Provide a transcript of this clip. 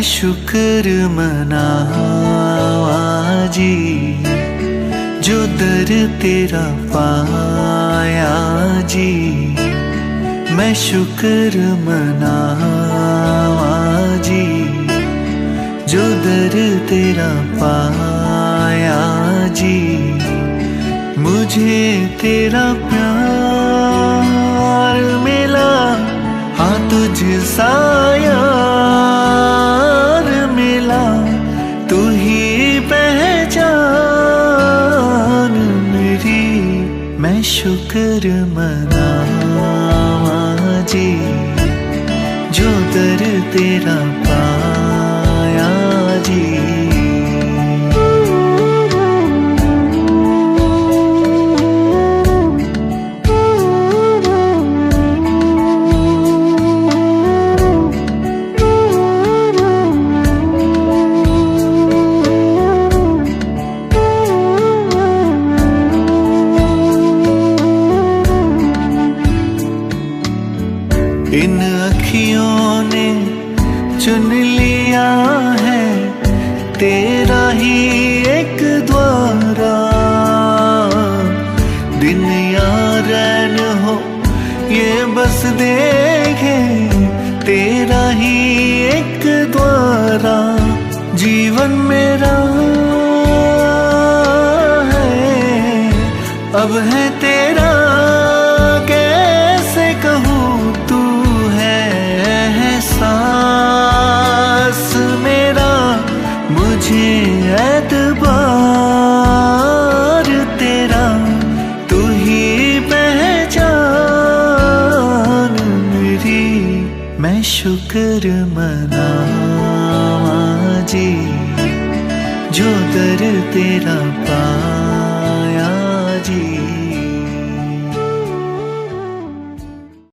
शुक्र मनावा जी जो दर तेरा पाया जी। मैं शुक्र मनावा जी जो दर तेरा पाया जी। मुझे तेरा प्यार मिला, हाँ तुझसा यार मिला, तू ही पहचान मेरी। मैं शुक्र मनावा जी जो दर तेरा पाया जी। इन अखियों ने चुन लिया है तेरा ही एक द्वारा। दिन या रैन हो ये बस देखे तेरा ही एक द्वारा। जीवन मेरा है अब है तेरा, कैसे कहूँ तू है एहसास मेरा। मुझे एतबार तेरा, तू ही पहचान मेरी। मैं शुक्र मनावा जी जो दर तेरा पा